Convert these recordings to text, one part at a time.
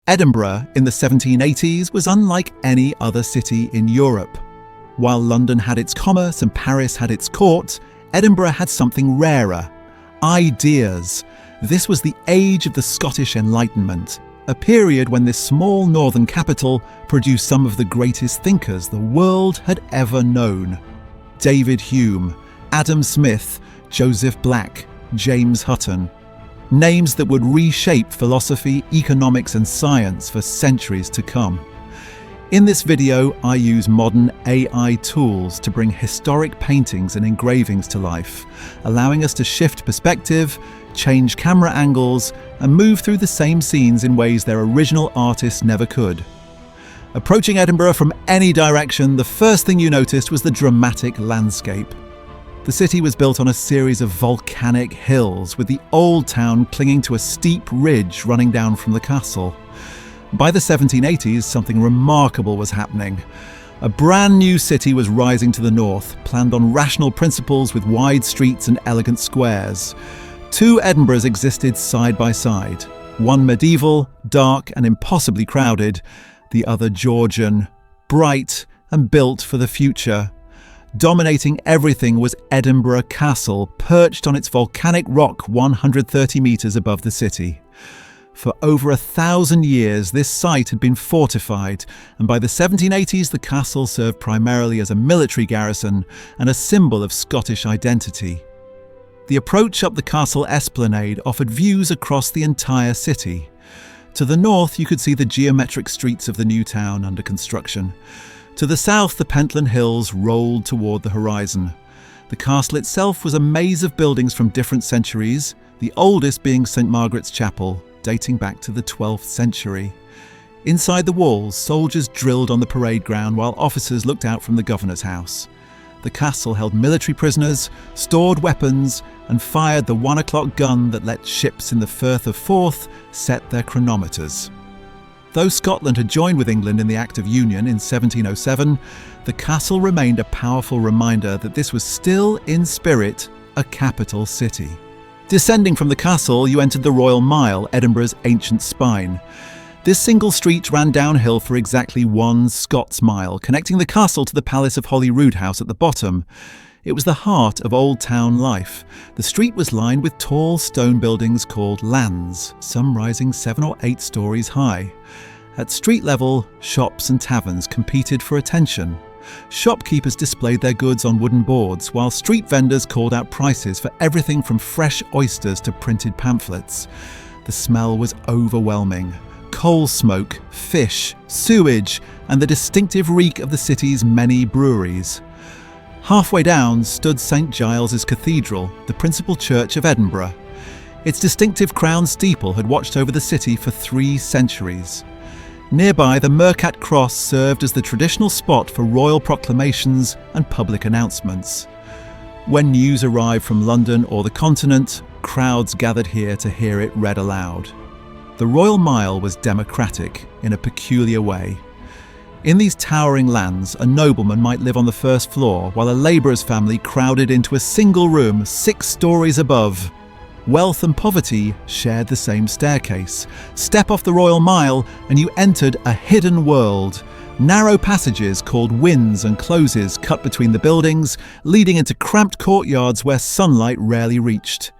Edinburgh in the 1780s was unlike any other city in Europe. While London had its commerce and Paris had its court, Edinburgh had something rarer: ideas. This was the age of the Scottish Enlightenment, a period when this small northern capital produced some of the greatest thinkers the world had ever known. David Hume, Adam Smith, Joseph Black, James Hutton. Names that would reshape philosophy, economics and science for centuries to come. In this video, I use modern AI tools to bring historic paintings and engravings to life, allowing us to shift perspective, change camera angles, and move through the same scenes in ways their original artists never could. Approaching Edinburgh from any direction, the first thing you noticed was the dramatic landscape. The city was built on a series of volcanic hills, with the old town clinging to a steep ridge running down from the castle. By the 1780s, something remarkable was happening. A brand new city was rising to the north, planned on rational principles with wide streets and elegant squares. Two Edinburghs existed side by side, one medieval, dark and impossibly crowded, the other Georgian, bright and built for the future. Dominating everything was Edinburgh Castle, perched on its volcanic rock 130 metres above the city. For over 1,000 years, this site had been fortified, and by the 1780s, the castle served primarily as a military garrison and a symbol of Scottish identity. The approach up the castle esplanade offered views across the entire city. To the north, you could see the geometric streets of the new town under construction. To the south, the Pentland Hills rolled toward the horizon. The castle itself was a maze of buildings from different centuries, the oldest being St. Margaret's Chapel, dating back to the 12th century. Inside the walls, soldiers drilled on the parade ground while officers looked out from the governor's house. The castle held military prisoners, stored weapons, and fired the 1 o'clock gun that let ships in the Firth of Forth set their chronometers. Though Scotland had joined with England in the Act of Union in 1707, the castle remained a powerful reminder that this was still, in spirit, a capital city. Descending from the castle, you entered the Royal Mile, Edinburgh's ancient spine. This single street ran downhill for exactly 1 Scots mile, connecting the castle to the Palace of Holyrood House at the bottom. It was the heart of old town life. The street was lined with tall stone buildings called lands, some rising 7 or 8 stories high. At street level, shops and taverns competed for attention. Shopkeepers displayed their goods on wooden boards, while street vendors called out prices for everything from fresh oysters to printed pamphlets. The smell was overwhelming. Coal smoke, fish, sewage, and the distinctive reek of the city's many breweries. Halfway down stood St. Giles's Cathedral, the principal church of Edinburgh. Its distinctive crown steeple had watched over the city for 3 centuries. Nearby, the Mercat Cross served as the traditional spot for royal proclamations and public announcements. When news arrived from London or the continent, crowds gathered here to hear it read aloud. The Royal Mile was democratic in a peculiar way. In these towering lands, a nobleman might live on the first floor, while a labourer's family crowded into a single room 6 stories above. Wealth and poverty shared the same staircase. Step off the Royal Mile and you entered a hidden world. Narrow passages called wynds and closes cut between the buildings, leading into cramped courtyards where sunlight rarely reached.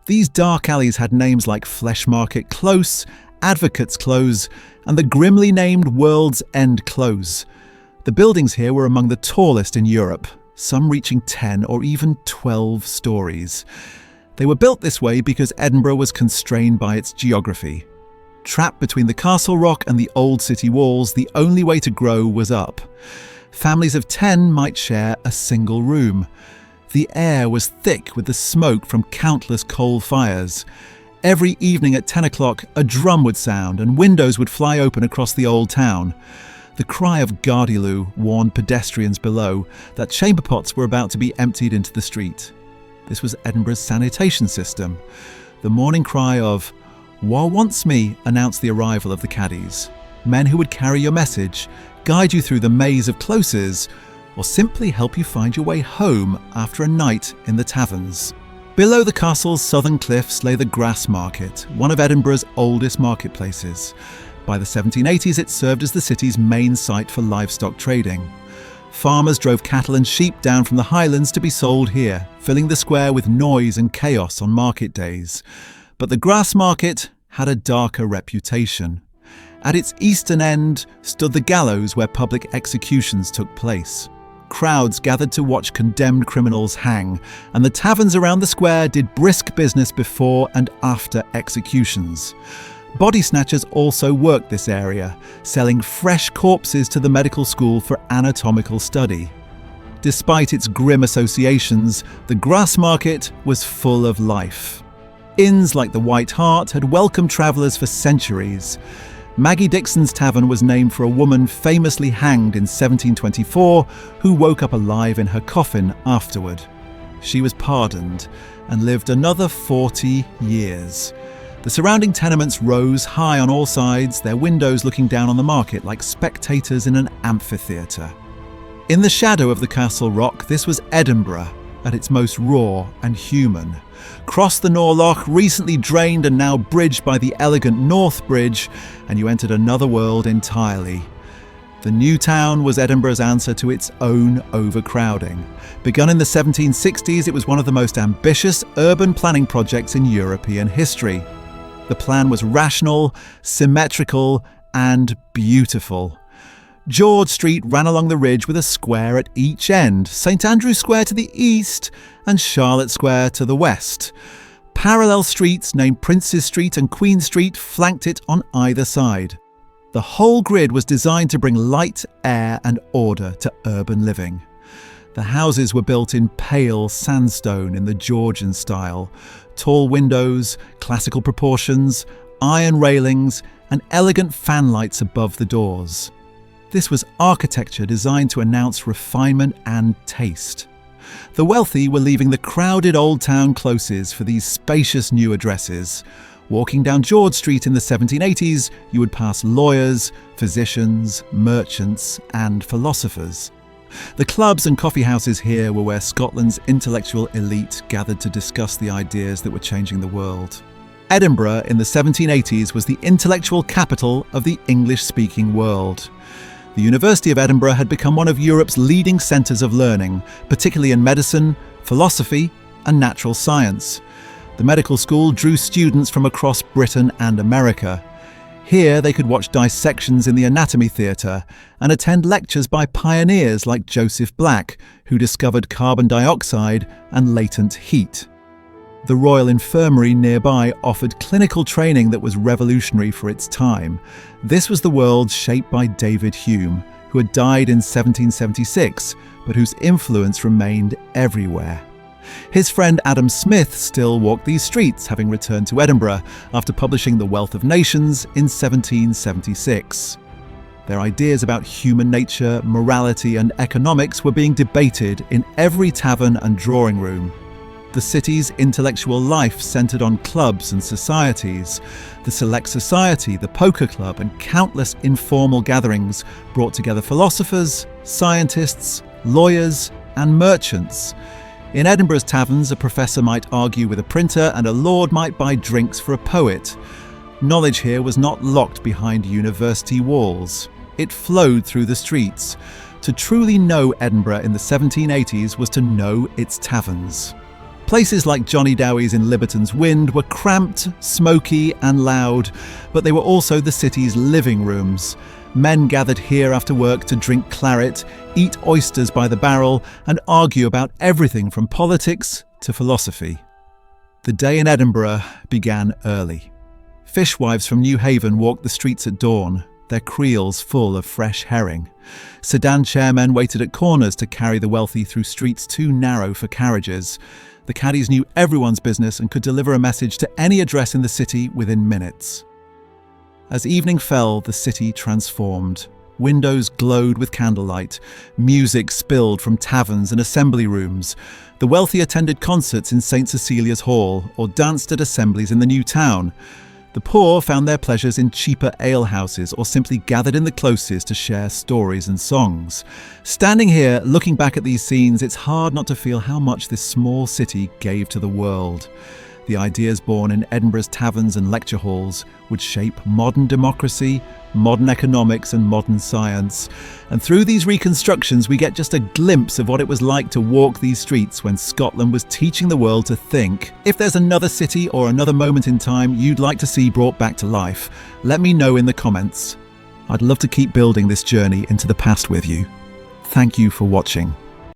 These dark alleys had names like Flesh Market Close, Advocates Close, and the grimly named World's End Close. The buildings here were among the tallest in Europe, some reaching 10 or even 12 stories. They were built this way because Edinburgh was constrained by its geography. Trapped between the castle rock and the old city walls, the only way to grow was up. Families of 10 might share a single room. The air was thick with the smoke from countless coal fires. Every evening at 10 o'clock, a drum would sound and windows would fly open across the old town. The cry of Gardyloo warned pedestrians below that chamber pots were about to be emptied into the street. This was Edinburgh's sanitation system. The morning cry of "Wha wants me" announced the arrival of the caddies, men who would carry your message, guide you through the maze of closes, or simply help you find your way home after a night in the taverns. Below the castle's southern cliffs lay the Grass Market, one of Edinburgh's oldest marketplaces. By the 1780s, it served as the city's main site for livestock trading. Farmers drove cattle and sheep down from the highlands to be sold here, filling the square with noise and chaos on market days. But the grass market had a darker reputation. At its eastern end stood the gallows where public executions took place. Crowds gathered to watch condemned criminals hang, and the taverns around the square did brisk business before and after executions. Body snatchers also worked this area, selling fresh corpses to the medical school for anatomical study. Despite its grim associations, the grass market was full of life. Inns like the White Hart had welcomed travellers for centuries. Maggie Dixon's tavern was named for a woman famously hanged in 1724 who woke up alive in her coffin afterward. She was pardoned and lived another 40 years. The surrounding tenements rose high on all sides, their windows looking down on the market like spectators in an amphitheatre. In the shadow of the Castle Rock, this was Edinburgh, at its most raw and human. Cross the Norloch, recently drained and now bridged by the elegant North Bridge, and you entered another world entirely. The new town was Edinburgh's answer to its own overcrowding. Begun in the 1760s, it was one of the most ambitious urban planning projects in European history. The plan was rational, symmetrical, and beautiful. George Street ran along the ridge with a square at each end, St Andrew's Square to the east and Charlotte Square to the west. Parallel streets named Princes Street and Queen Street flanked it on either side. The whole grid was designed to bring light, air and order to urban living. The houses were built in pale sandstone in the Georgian style. Tall windows, classical proportions, iron railings and elegant fanlights above the doors. This was architecture designed to announce refinement and taste. The wealthy were leaving the crowded old town closes for these spacious new addresses. Walking down George Street in the 1780s, you would pass lawyers, physicians, merchants and philosophers. The clubs and coffee houses here were where Scotland's intellectual elite gathered to discuss the ideas that were changing the world. Edinburgh in the 1780s was the intellectual capital of the English-speaking world. The University of Edinburgh had become one of Europe's leading centres of learning, particularly in medicine, philosophy and natural science. The medical school drew students from across Britain and America. Here they could watch dissections in the anatomy theatre and attend lectures by pioneers like Joseph Black, who discovered carbon dioxide and latent heat. The Royal Infirmary nearby offered clinical training that was revolutionary for its time. This was the world shaped by David Hume, who had died in 1776, but whose influence remained everywhere. His friend Adam Smith still walked these streets, having returned to Edinburgh after publishing The Wealth of Nations in 1776. Their ideas about human nature, morality and economics were being debated in every tavern and drawing room. The city's intellectual life centred on clubs and societies. The Select Society, the Poker Club and countless informal gatherings brought together philosophers, scientists, lawyers and merchants. In Edinburgh's taverns, a professor might argue with a printer and a lord might buy drinks for a poet. Knowledge here was not locked behind university walls. It flowed through the streets. To truly know Edinburgh in the 1780s was to know its taverns. Places like Johnny Dowie's in Liberton's Wynd were cramped, smoky and loud, but they were also the city's living rooms. Men gathered here after work to drink claret, eat oysters by the barrel and argue about everything from politics to philosophy. The day in Edinburgh began early. Fishwives from New Haven walked the streets at dawn, their creels full of fresh herring. Sedan chairmen waited at corners to carry the wealthy through streets too narrow for carriages. The caddies knew everyone's business and could deliver a message to any address in the city within minutes. As evening fell, the city transformed. Windows glowed with candlelight. Music spilled from taverns and assembly rooms. The wealthy attended concerts in St. Cecilia's Hall or danced at assemblies in the new town. The poor found their pleasures in cheaper alehouses or simply gathered in the closes to share stories and songs. Standing here, looking back at these scenes, it's hard not to feel how much this small city gave to the world. The ideas born in Edinburgh's taverns and lecture halls would shape modern democracy, modern economics and modern science. And through these reconstructions, we get just a glimpse of what it was like to walk these streets when Scotland was teaching the world to think. If there's another city or another moment in time you'd like to see brought back to life, let me know in the comments. I'd love to keep building this journey into the past with you. Thank you for watching.